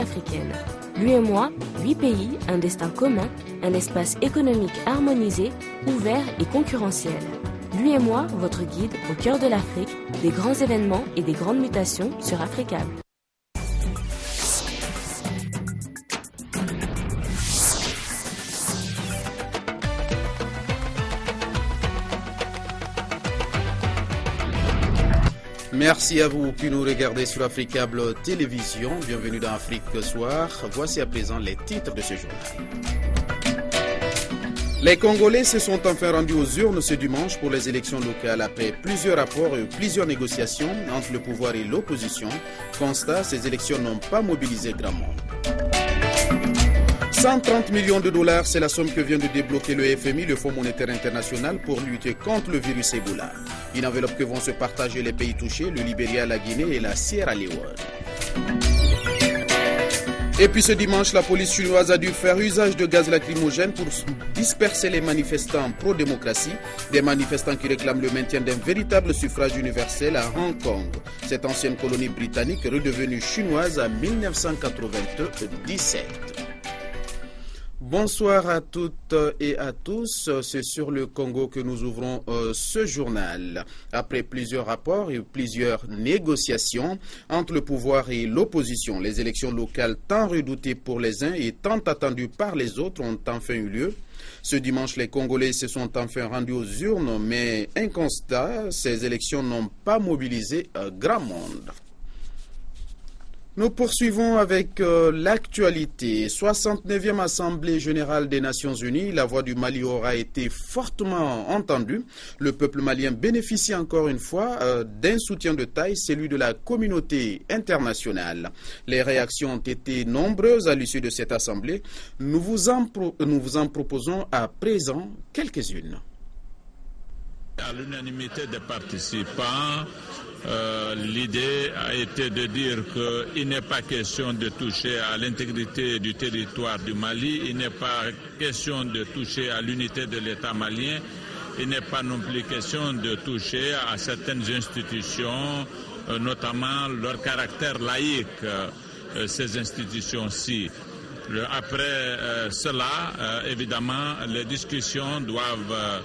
africaine. L'UEMOA, 8 pays, un destin commun, un espace économique harmonisé, ouvert et concurrentiel. L'UEMOA, votre guide au cœur de l'Afrique, des grands événements et des grandes mutations sur Africable. Merci à vous qui nous regardez sur Africable Télévision. Bienvenue dans Afrique Soir. Voici à présent les titres de ce journal. Les Congolais se sont enfin rendus aux urnes ce dimanche pour les élections locales après plusieurs rapports et plusieurs négociations entre le pouvoir et l'opposition. Constat, ces élections n'ont pas mobilisé grand monde. 130 millions de dollars, c'est la somme que vient de débloquer le FMI, le Fonds monétaire international, pour lutter contre le virus Ebola. Une enveloppe que vont se partager les pays touchés, le Libéria, la Guinée et la Sierra Leone. Et puis ce dimanche, la police chinoise a dû faire usage de gaz lacrymogène pour disperser les manifestants pro-démocratie, des manifestants qui réclament le maintien d'un véritable suffrage universel à Hong Kong, cette ancienne colonie britannique redevenue chinoise en 1997. Bonsoir à toutes et à tous, c'est sur le Congo que nous ouvrons ce journal. Après plusieurs rapports et plusieurs négociations entre le pouvoir et l'opposition, les élections locales tant redoutées pour les uns et tant attendues par les autres ont enfin eu lieu. Ce dimanche, les Congolais se sont enfin rendus aux urnes, mais un constat, ces élections n'ont pas mobilisé grand monde. Nous poursuivons avec l'actualité. 69e Assemblée générale des Nations Unies, la voix du Mali aura été fortement entendue. Le peuple malien bénéficie encore une fois d'un soutien de taille, celui de la communauté internationale. Les réactions ont été nombreuses à l'issue de cette assemblée. Nous vous en proposons à présent quelques-unes. À l'unanimité des participants, l'idée a été de dire qu'il n'est pas question de toucher à l'intégrité du territoire du Mali, il n'est pas question de toucher à l'unité de l'État malien, il n'est pas non plus question de toucher à certaines institutions, notamment leur caractère laïque, ces institutions-ci. Après cela, évidemment, les discussions doivent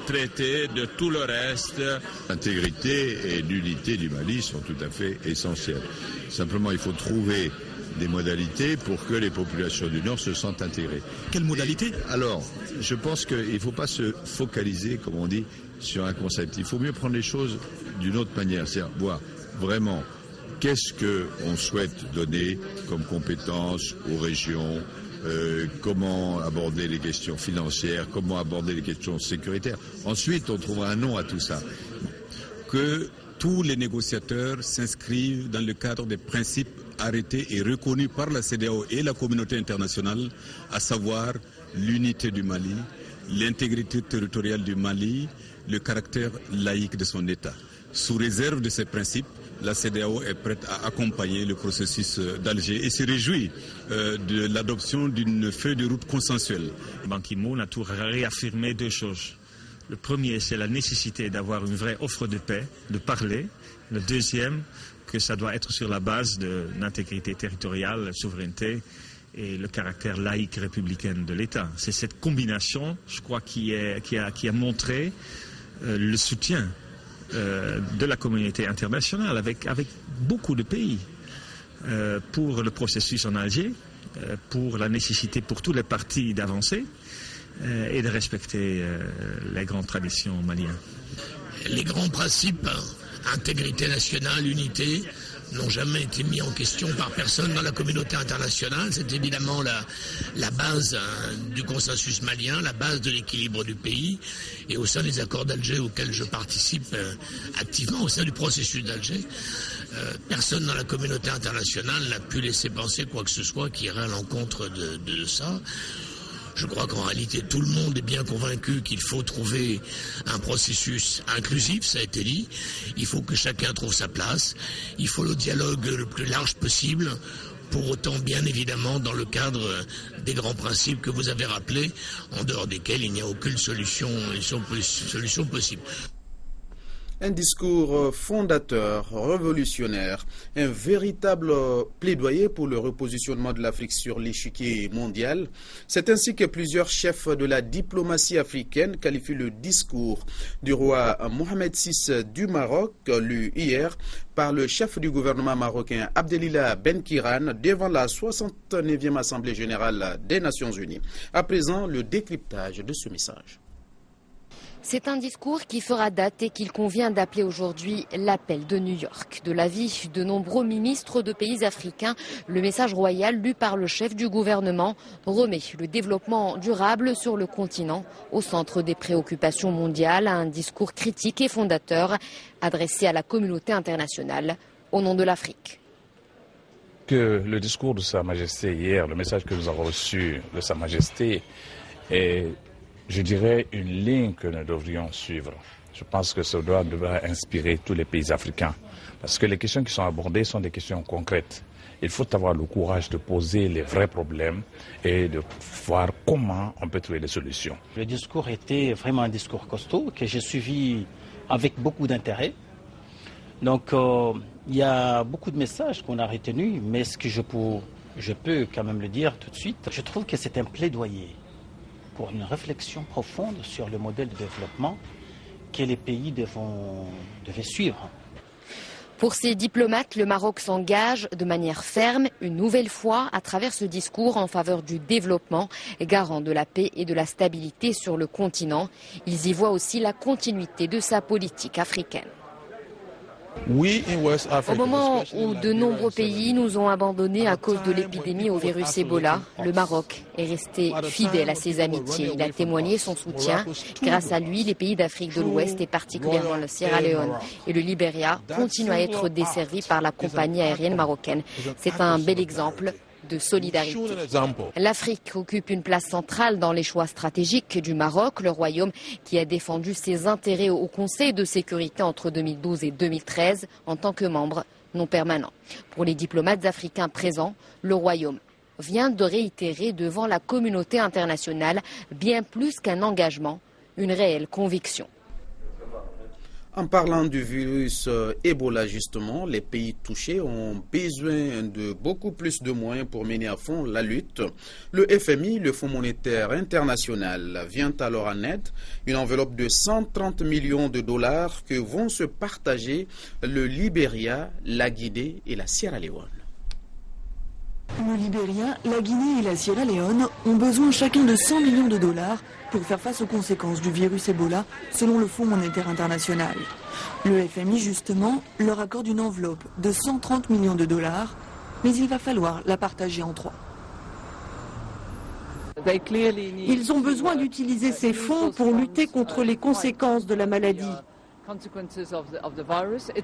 traiter de tout le reste. L'intégrité et l'unité du Mali sont tout à fait essentielles. Simplement, il faut trouver des modalités pour que les populations du Nord se sentent intégrées. Quelles modalités ? Alors, je pense qu'il ne faut pas se focaliser, comme on dit, sur un concept. Il faut mieux prendre les choses d'une autre manière, c'est-à-dire voir vraiment qu'est-ce qu'on souhaite donner comme compétences aux régions, comment aborder les questions financières, comment aborder les questions sécuritaires. Ensuite, on trouvera un nom à tout ça. Que tous les négociateurs s'inscrivent dans le cadre des principes arrêtés et reconnus par la CEDEAO et la communauté internationale, à savoir l'unité du Mali, l'intégrité territoriale du Mali, le caractère laïque de son État. Sous réserve de ces principes, la CEDEAO est prête à accompagner le processus d'Alger et se réjouit de l'adoption d'une feuille de route consensuelle. Ban Ki-moon a tout réaffirmé deux choses. Le premier, c'est la nécessité d'avoir une vraie offre de paix, de parler. Le deuxième, que ça doit être sur la base de l'intégrité territoriale, la souveraineté et le caractère laïque républicain de l'État. C'est cette combinaison, je crois, qui a montré le soutien de la communauté internationale avec beaucoup de pays pour le processus en Alger, pour la nécessité pour tous les partis d'avancer et de respecter les grandes traditions maliennes. Les grands principes, intégrité nationale, unité, n'ont jamais été mis en question par personne dans la communauté internationale. C'est évidemment la base du consensus malien, la base de l'équilibre du pays. Et au sein des accords d'Alger auxquels je participe activement, au sein du processus d'Alger, personne dans la communauté internationale n'a pu laisser penser quoi que ce soit qui irait à l'encontre de ça. Je crois qu'en réalité, tout le monde est bien convaincu qu'il faut trouver un processus inclusif, ça a été dit. Il faut que chacun trouve sa place. Il faut le dialogue le plus large possible. Pour autant, bien évidemment, dans le cadre des grands principes que vous avez rappelés, en dehors desquels il n'y a aucune solution possible. Un discours fondateur, révolutionnaire, un véritable plaidoyer pour le repositionnement de l'Afrique sur l'échiquier mondial. C'est ainsi que plusieurs chefs de la diplomatie africaine qualifient le discours du roi Mohamed VI du Maroc, lu hier par le chef du gouvernement marocain Abdelila Ben-Kiran devant la 69e Assemblée générale des Nations Unies. À présent, le décryptage de ce message. C'est un discours qui fera date et qu'il convient d'appeler aujourd'hui l'appel de New York. De l'avis de nombreux ministres de pays africains, le message royal lu par le chef du gouvernement remet le développement durable sur le continent au centre des préoccupations mondiales, un discours critique et fondateur adressé à la communauté internationale au nom de l'Afrique. Que le discours de Sa Majesté hier, le message que nous avons reçu de Sa Majesté est, je dirais, une ligne que nous devrions suivre. Je pense que ça devrait inspirer tous les pays africains. Parce que les questions qui sont abordées sont des questions concrètes. Il faut avoir le courage de poser les vrais problèmes et de voir comment on peut trouver des solutions. Le discours était vraiment un discours costaud que j'ai suivi avec beaucoup d'intérêt. Donc il y a beaucoup de messages qu'on a retenus, mais ce que je peux quand même le dire tout de suite, je trouve que c'est un plaidoyer pour une réflexion profonde sur le modèle de développement que les pays devaient suivre. Pour ces diplomates, le Maroc s'engage de manière ferme, une nouvelle fois, à travers ce discours en faveur du développement, garant de la paix et de la stabilité sur le continent. Ils y voient aussi la continuité de sa politique africaine. Au moment où de nombreux pays nous ont abandonnés à cause de l'épidémie au virus Ebola, le Maroc est resté fidèle à ses amitiés. Il a témoigné son soutien. Grâce à lui, les pays d'Afrique de l'Ouest et particulièrement le Sierra Leone et le Libéria continuent à être desservis par la compagnie aérienne marocaine. C'est un bel exemple de solidarité. L'Afrique occupe une place centrale dans les choix stratégiques du Maroc, le royaume qui a défendu ses intérêts au Conseil de sécurité entre 2012 et 2013 en tant que membre non permanent. Pour les diplomates africains présents, le royaume vient de réitérer devant la communauté internationale bien plus qu'un engagement, une réelle conviction. En parlant du virus Ebola, justement, les pays touchés ont besoin de beaucoup plus de moyens pour mener à fond la lutte. Le FMI, le Fonds monétaire international, vient alors en aide. Une enveloppe de 130 millions de dollars que vont se partager le Libéria, la Guinée et la Sierra Leone. Le Libéria, la Guinée et la Sierra Leone ont besoin chacun de 100 millions de dollars pour faire face aux conséquences du virus Ebola, selon le Fonds monétaire international. Le FMI, justement, leur accorde une enveloppe de 130 millions de dollars, mais il va falloir la partager en trois. Ils ont besoin d'utiliser ces fonds pour lutter contre les conséquences de la maladie.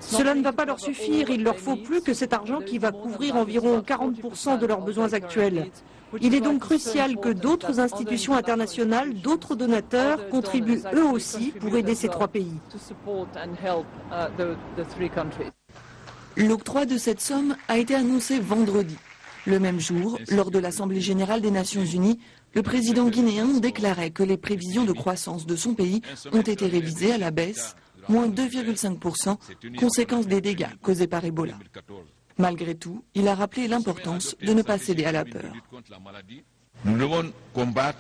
Cela ne va pas leur suffire, il leur faut plus que cet argent qui va couvrir environ 40% de leurs besoins actuels. Il est donc crucial que d'autres institutions internationales, d'autres donateurs contribuent eux aussi pour aider ces trois pays. L'octroi de cette somme a été annoncé vendredi. Le même jour, lors de l'Assemblée générale des Nations Unies, le président guinéen déclarait que les prévisions de croissance de son pays ont été révisées à la baisse, moins 2,5%, conséquence des dégâts causés par Ebola. Malgré tout, il a rappelé l'importance de ne pas céder à la peur. Nous devons combattre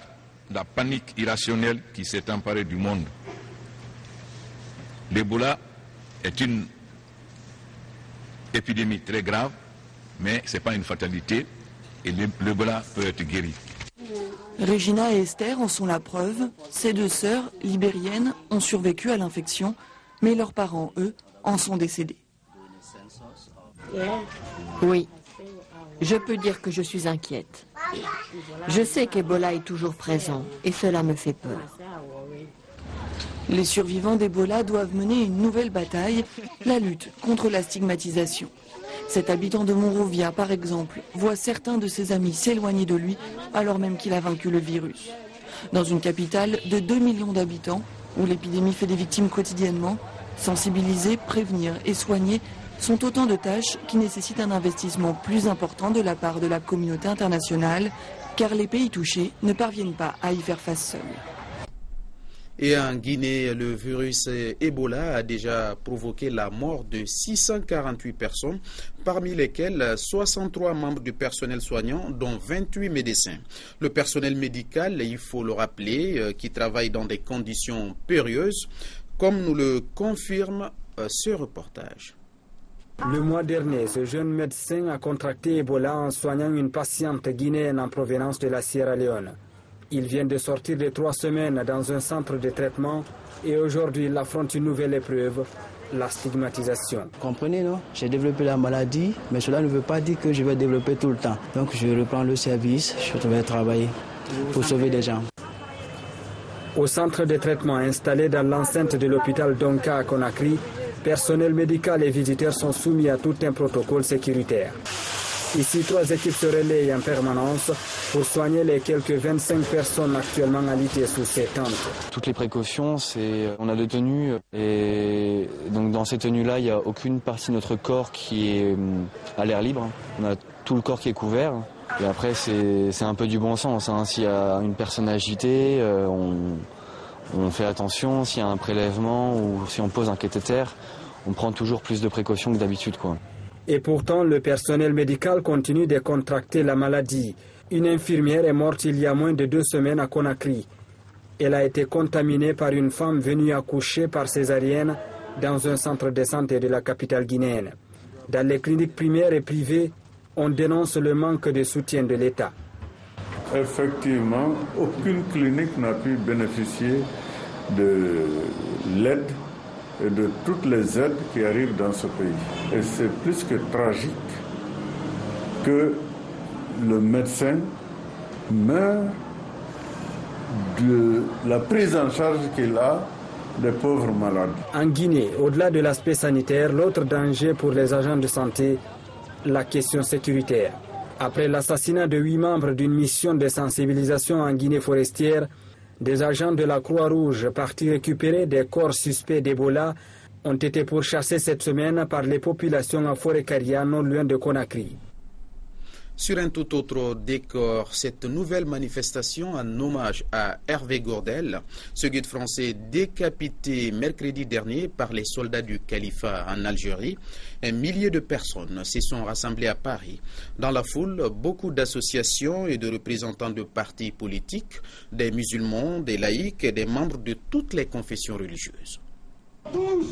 la panique irrationnelle qui s'est emparée du monde. L'Ebola est une épidémie très grave, mais ce n'est pas une fatalité et l'Ebola peut être guéri. Regina et Esther en sont la preuve. Ces deux sœurs libériennes ont survécu à l'infection, mais leurs parents, eux, en sont décédés. Oui, je peux dire que je suis inquiète. Je sais qu'Ebola est toujours présent et cela me fait peur. Les survivants d'Ebola doivent mener une nouvelle bataille, la lutte contre la stigmatisation. Cet habitant de Monrovia, par exemple, voit certains de ses amis s'éloigner de lui alors même qu'il a vaincu le virus. Dans une capitale de 2 millions d'habitants, où l'épidémie fait des victimes quotidiennement, sensibiliser, prévenir et soigner sont autant de tâches qui nécessitent un investissement plus important de la part de la communauté internationale, car les pays touchés ne parviennent pas à y faire face seuls. Et en Guinée, le virus Ebola a déjà provoqué la mort de 648 personnes, parmi lesquelles 63 membres du personnel soignant, dont 28 médecins. Le personnel médical, il faut le rappeler, qui travaille dans des conditions périlleuses, comme nous le confirme ce reportage. Le mois dernier, ce jeune médecin a contracté Ebola en soignant une patiente guinéenne en provenance de la Sierra Leone. Il vient de sortir de 3 semaines dans un centre de traitement et aujourd'hui il affronte une nouvelle épreuve, la stigmatisation. Comprenez, non? J'ai développé la maladie, mais cela ne veut pas dire que je vais développer tout le temps. Donc je reprends le service, je vais travailler pour sauver des gens. Au centre de traitement installé dans l'enceinte de l'hôpital Donka à Conakry, personnel médical et visiteurs sont soumis à tout un protocole sécuritaire. Ici, 3 équipes se relayent en permanence pour soigner les quelques 25 personnes actuellement alitées sous ces tentes. Toutes les précautions, on a 2 tenues et donc dans ces tenues-là, il n'y a aucune partie de notre corps qui est à l'air libre. On a tout le corps qui est couvert et après c'est un peu du bon sens. S'il y a une personne agitée, on fait attention. S'il y a un prélèvement ou si on pose un cathéter, on prend toujours plus de précautions que d'habitude, quoi. Et pourtant, le personnel médical continue de contracter la maladie. Une infirmière est morte il y a moins de 2 semaines à Conakry. Elle a été contaminée par une femme venue accoucher par césarienne dans un centre de santé de la capitale guinéenne. Dans les cliniques primaires et privées, on dénonce le manque de soutien de l'État. Effectivement, aucune clinique n'a pu bénéficier de l'aide et de toutes les aides qui arrivent dans ce pays. Et c'est plus que tragique que le médecin meurt de la prise en charge qu'il a des pauvres malades. En Guinée, au-delà de l'aspect sanitaire, l'autre danger pour les agents de santé, la question sécuritaire. Après l'assassinat de 8 membres d'une mission de sensibilisation en Guinée forestière, des agents de la Croix-Rouge partis récupérer des corps suspects d'Ebola ont été pourchassés cette semaine par les populations à Forêt-Karia, non loin de Conakry. Sur un tout autre décor, cette nouvelle manifestation en hommage à Hervé Gourdel, ce guide français décapité mercredi dernier par les soldats du califat en Algérie, un millier de personnes s'y sont rassemblées à Paris. Dans la foule, beaucoup d'associations et de représentants de partis politiques, des musulmans, des laïcs et des membres de toutes les confessions religieuses. Tous,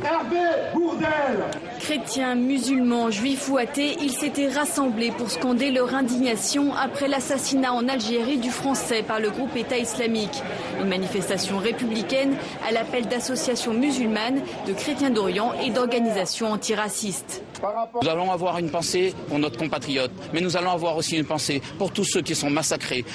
Hervé Gourdel! Chrétiens, musulmans, juifs ou athées, ils s'étaient rassemblés pour scander leur indignation après l'assassinat en Algérie du Français par le groupe État islamique. Une manifestation républicaine à l'appel d'associations musulmanes, de chrétiens d'Orient et d'organisations antiracistes. Nous allons avoir une pensée pour notre compatriote, mais nous allons avoir aussi une pensée pour tous ceux qui sont massacrés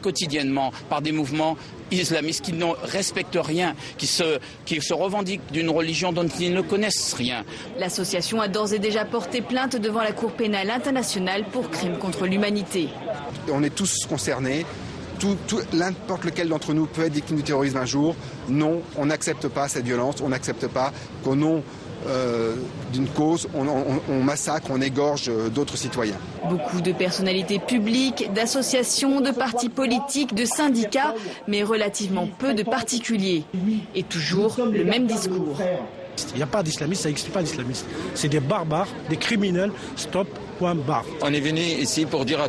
quotidiennement par des mouvements islamistes qui ne respectent rien, qui se revendiquent d'une religion dont ils ne connaissent rien. L'association a d'ores et déjà porté plainte devant la Cour pénale internationale pour crimes contre l'humanité. On est tous concernés. N'importe lequel d'entre nous peut être victime du terrorisme un jour. Non, on n'accepte pas cette violence, on n'accepte pas qu'au nom d'une cause, on massacre, on égorge d'autres citoyens. Beaucoup de personnalités publiques, d'associations, de partis politiques, de syndicats, mais relativement peu de particuliers. Et toujours le même discours. Il n'y a pas d'islamistes, ça n'existe pas d'islamistes. C'est des barbares, des criminels, stop, point barre. On est venu ici pour dire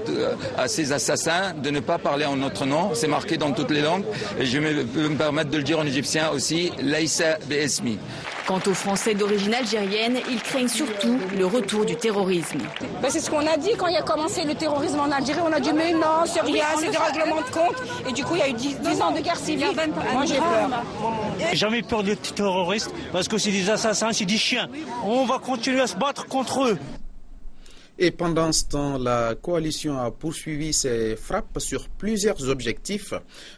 à ces assassins de ne pas parler en notre nom, c'est marqué dans toutes les langues, et je peux me permettre de le dire en égyptien aussi, Laïssa Besmi. Quant aux Français d'origine algérienne, ils craignent surtout le retour du terrorisme. C'est ce qu'on a dit quand il a commencé le terrorisme en Algérie. On a dit mais non, c'est rien, c'est des règlements de compte. Et du coup, il y a eu 10 ans de guerre civile. Moi, j'ai peur. J'ai jamais peur des terroristes parce que c'est des assassins, c'est des chiens. On va continuer à se battre contre eux. Et pendant ce temps, la coalition a poursuivi ses frappes sur plusieurs objectifs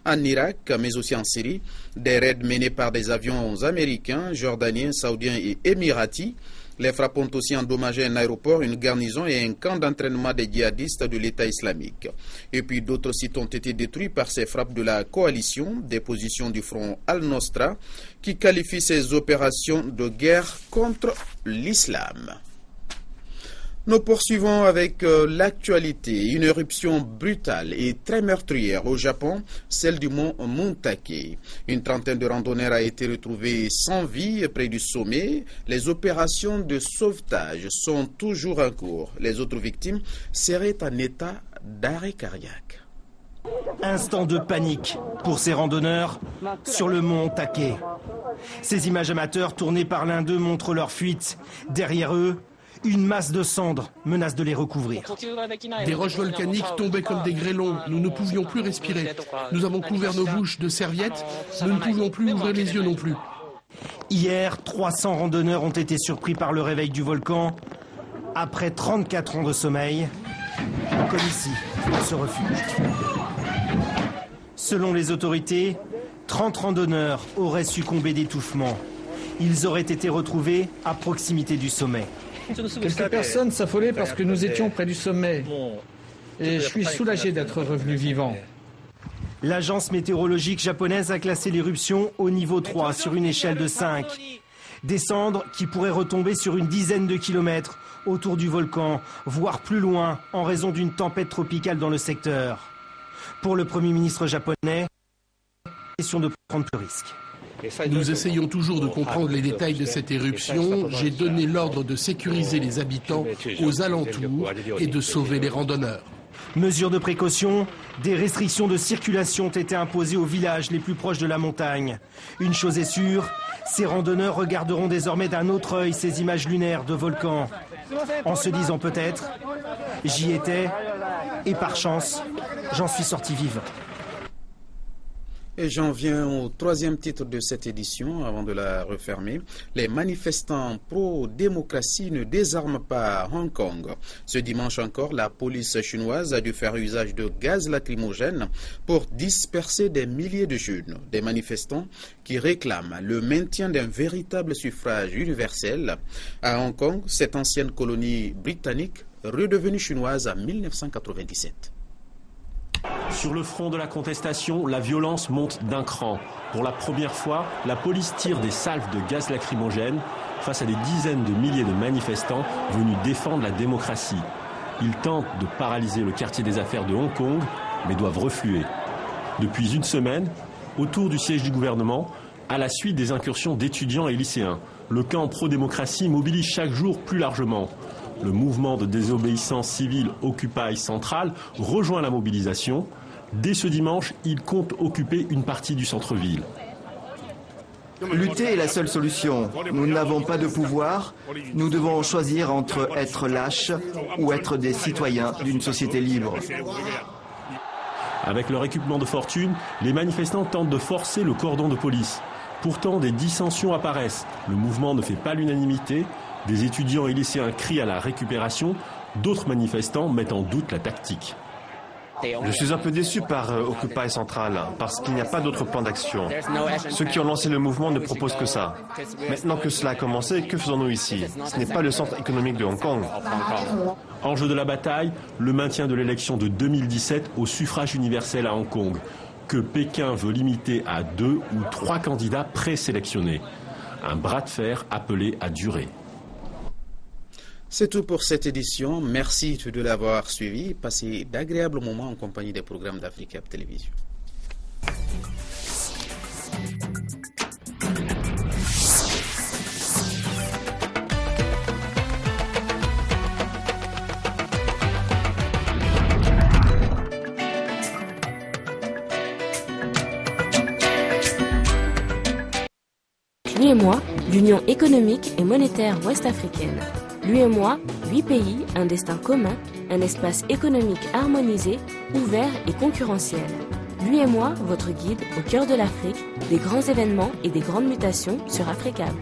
en Irak, mais aussi en Syrie. Des raids menés par des avions américains, jordaniens, saoudiens et émiratis. Les frappes ont aussi endommagé un aéroport, une garnison et un camp d'entraînement des djihadistes de l'État islamique. Et puis d'autres sites ont été détruits par ces frappes de la coalition, des positions du front Al-Nosra, qui qualifie ces opérations de guerre contre l'islam. Nous poursuivons avec l'actualité. Une éruption brutale et très meurtrière au Japon, celle du mont Montake. Une trentaine de randonneurs a été retrouvée sans vie près du sommet. Les opérations de sauvetage sont toujours en cours. Les autres victimes seraient en état d'arrêt cardiaque. Instant de panique pour ces randonneurs sur le mont Take. Ces images amateurs tournées par l'un d'eux montrent leur fuite. Derrière eux, une masse de cendres menace de les recouvrir. Des roches volcaniques tombaient comme des grêlons. Nous ne pouvions plus respirer. Nous avons couvert nos bouches de serviettes. Nous ne pouvions plus ouvrir les yeux non plus. Hier, 300 randonneurs ont été surpris par le réveil du volcan. Après 34 ans de sommeil, comme ici, dans ce refuge. Selon les autorités, 30 randonneurs auraient succombé d'étouffement. Ils auraient été retrouvés à proximité du sommet. Quelques personnes s'affolaient parce que nous étions près du sommet. Et je suis soulagé d'être revenu vivant. L'agence météorologique japonaise a classé l'éruption au niveau 3 sur une échelle de 5. Des cendres qui pourraient retomber sur une dizaine de kilomètres autour du volcan, voire plus loin en raison d'une tempête tropicale dans le secteur. Pour le Premier ministre japonais, question de prendre le risque. Nous essayons toujours de comprendre les détails de cette éruption. J'ai donné l'ordre de sécuriser les habitants aux alentours et de sauver les randonneurs. Mesures de précaution, des restrictions de circulation ont été imposées aux villages les plus proches de la montagne. Une chose est sûre, ces randonneurs regarderont désormais d'un autre œil ces images lunaires de volcans. En se disant peut-être, j'y étais et par chance, j'en suis sorti vivant. Et j'en viens au troisième titre de cette édition, avant de la refermer. Les manifestants pro-démocratie ne désarment pas à Hong Kong. Ce dimanche encore, la police chinoise a dû faire usage de gaz lacrymogène pour disperser des milliers de jeunes. Des manifestants qui réclament le maintien d'un véritable suffrage universel. À Hong Kong, cette ancienne colonie britannique, redevenue chinoise en 1997. Sur le front de la contestation, la violence monte d'un cran. Pour la première fois, la police tire des salves de gaz lacrymogène face à des dizaines de milliers de manifestants venus défendre la démocratie. Ils tentent de paralyser le quartier des affaires de Hong Kong, mais doivent refluer. Depuis une semaine, autour du siège du gouvernement, à la suite des incursions d'étudiants et lycéens, le camp pro-démocratie mobilise chaque jour plus largement. Le mouvement de désobéissance civile Occupy Central rejoint la mobilisation. Dès ce dimanche, il compte occuper une partie du centre-ville. Lutter est la seule solution. Nous n'avons pas de pouvoir. Nous devons choisir entre être lâches ou être des citoyens d'une société libre. Avec leur équipement de fortune, les manifestants tentent de forcer le cordon de police. Pourtant, des dissensions apparaissent. Le mouvement ne fait pas l'unanimité. Des étudiants et lycéens crient à la récupération, d'autres manifestants mettent en doute la tactique. Je suis un peu déçu par Occupy Central, parce qu'il n'y a pas d'autre plan d'action. Ceux qui ont lancé le mouvement ne proposent que ça. Maintenant que cela a commencé, que faisons-nous ici? Ce n'est pas le centre économique de Hong Kong. Enjeu de la bataille, le maintien de l'élection de 2017 au suffrage universel à Hong Kong, que Pékin veut limiter à 2 ou 3 candidats présélectionnés. Un bras de fer appelé à durer. C'est tout pour cette édition. Merci de l'avoir suivi. Passez d'agréables moments en compagnie des programmes d'Africa Télévision. L'UEMOA, l'Union économique et monétaire ouest-africaine. L'UEMOA, 8 pays, un destin commun, un espace économique harmonisé, ouvert et concurrentiel. L'UEMOA, votre guide au cœur de l'Afrique, des grands événements et des grandes mutations sur Africable.